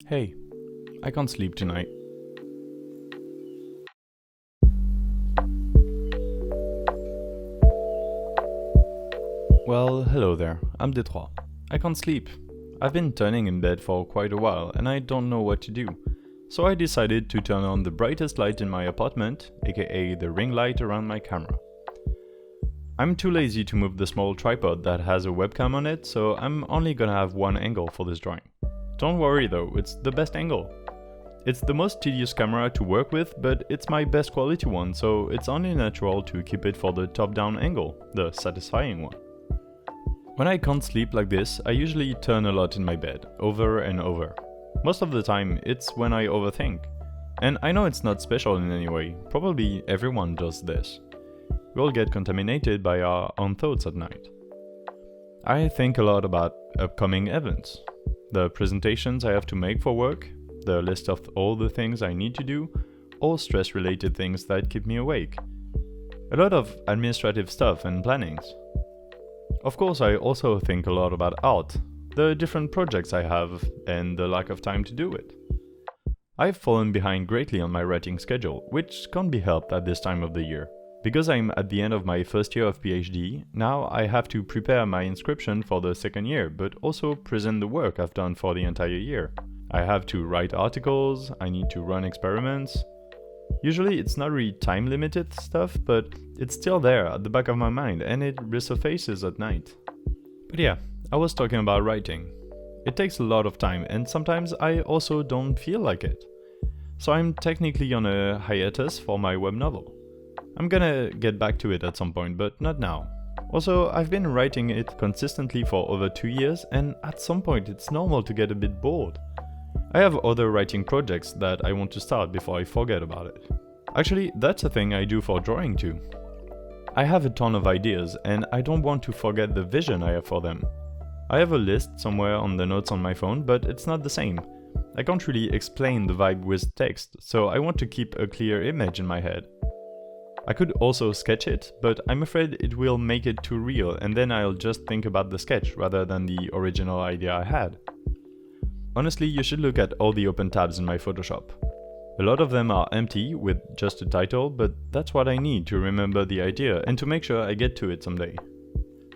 Hey, I can't sleep tonight. Well, hello there, I'm Détroit. I can't sleep. I've been turning in bed for quite a while and I don't know what to do. So I decided to turn on the brightest light in my apartment, aka the ring light around my camera. I'm too lazy to move the small tripod that has a webcam on it, so I'm only gonna have one angle for this drawing. Don't worry though, it's the best angle. It's the most tedious camera to work with, but it's my best quality one, so it's only natural to keep it for the top-down angle, the satisfying one. When I can't sleep like this, I usually turn a lot in my bed, over and over. Most of the time, it's when I overthink. And I know it's not special in any way, probably everyone does this. We all get contaminated by our own thoughts at night. I think a lot about upcoming events, the presentations I have to make for work, the list of all the things I need to do, all stress-related things that keep me awake. A lot of administrative stuff and plannings. Of course, I also think a lot about art, the different projects I have, and the lack of time to do it. I've fallen behind greatly on my writing schedule, which can't be helped at this time of the year. Because I'm at the end of my first year of PhD, now I have to prepare my inscription for the second year, but also present the work I've done for the entire year. I have to write articles, I need to run experiments. Usually it's not really time-limited stuff, but it's still there at the back of my mind and it resurfaces at night. But yeah, I was talking about writing. It takes a lot of time and sometimes I also don't feel like it. So I'm technically on a hiatus for my web novel. I'm gonna get back to it at some point, but not now. Also, I've been writing it consistently for over 2 years and at some point it's normal to get a bit bored. I have other writing projects that I want to start before I forget about it. Actually, that's a thing I do for drawing too. I have a ton of ideas and I don't want to forget the vision I have for them. I have a list somewhere on the notes on my phone, but it's not the same. I can't really explain the vibe with text, so I want to keep a clear image in my head. I could also sketch it, but I'm afraid it will make it too real and then I'll just think about the sketch rather than the original idea I had. Honestly, you should look at all the open tabs in my Photoshop. A lot of them are empty with just a title, but that's what I need to remember the idea and to make sure I get to it someday.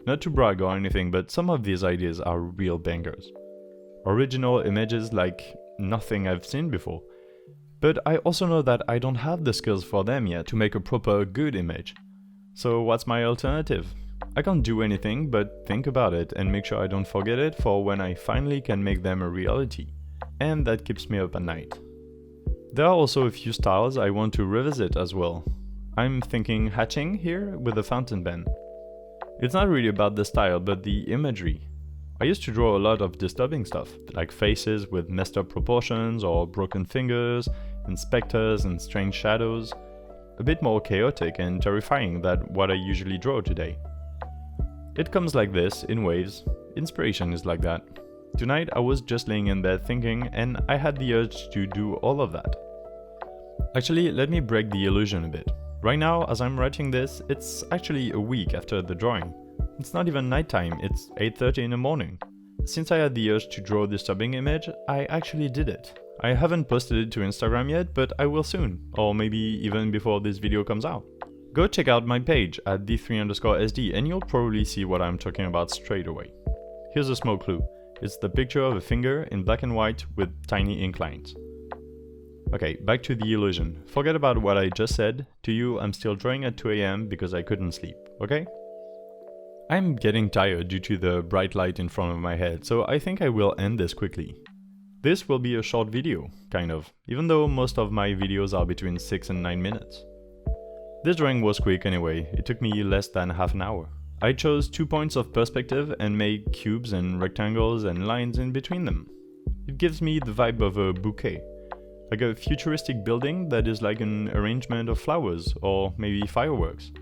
Not to brag or anything, but some of these ideas are real bangers. Original images like nothing I've seen before. But I also know that I don't have the skills for them yet to make a proper good image. So what's my alternative? I can't do anything but think about it and make sure I don't forget it for when I finally can make them a reality. And that keeps me up at night. There are also a few styles I want to revisit as well. I'm thinking hatching here with a fountain pen. It's not really about the style but the imagery. I used to draw a lot of disturbing stuff, like faces with messed up proportions or broken fingers, and specters and strange shadows. A bit more chaotic and terrifying than what I usually draw today. It comes like this, in waves. Inspiration is like that. Tonight I was just laying in bed thinking and I had the urge to do all of that. Actually, let me break the illusion a bit. Right now, as I'm writing this, it's actually a week after the drawing. It's not even nighttime, it's 8:30 in the morning. Since I had the urge to draw a disturbing image, I actually did it. I haven't posted it to Instagram yet, but I will soon, or maybe even before this video comes out. Go check out my page at d3_sd and you'll probably see what I'm talking about straight away. Here's a small clue. It's the picture of a finger in black and white with tiny ink lines. Okay, back to the illusion. Forget about what I just said. To you, I'm still drawing at 2 AM because I couldn't sleep, okay? I'm getting tired due to the bright light in front of my head, so I think I will end this quickly. This will be a short video, kind of, even though most of my videos are between 6 and 9 minutes. This drawing was quick anyway, it took me less than half an hour. I chose 2 points of perspective and made cubes and rectangles and lines in between them. It gives me the vibe of a bouquet, like a futuristic building that is like an arrangement of flowers or maybe fireworks.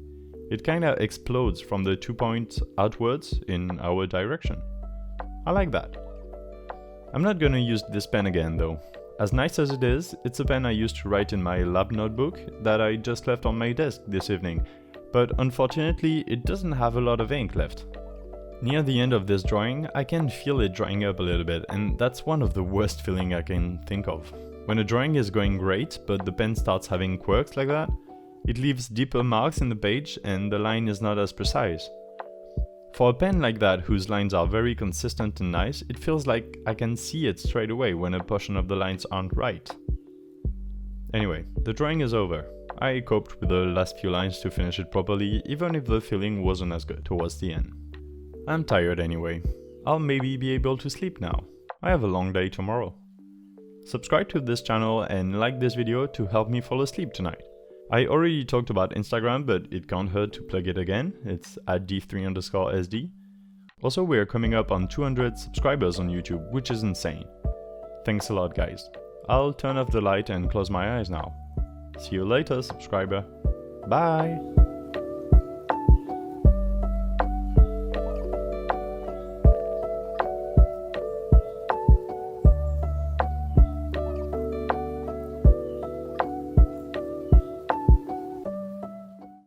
It kinda explodes from the 2 points outwards in our direction. I like that. I'm not gonna use this pen again though. As nice as it is, it's a pen I used to write in my lab notebook that I just left on my desk this evening, but unfortunately it doesn't have a lot of ink left. Near the end of this drawing, I can feel it drying up a little bit, and that's one of the worst feelings I can think of. When a drawing is going great, but the pen starts having quirks like that, it leaves deeper marks in the page and the line is not as precise. For a pen like that, whose lines are very consistent and nice, it feels like I can see it straight away when a portion of the lines aren't right. Anyway, the drawing is over. I coped with the last few lines to finish it properly, even if the feeling wasn't as good towards the end. I'm tired anyway. I'll maybe be able to sleep now. I have a long day tomorrow. Subscribe to this channel and like this video to help me fall asleep tonight. I already talked about Instagram, but it can't hurt to plug it again. It's at d3_sd. Also, we're coming up on 200 subscribers on YouTube, which is insane. Thanks a lot, guys. I'll turn off the light and close my eyes now. See you later, subscriber. Bye!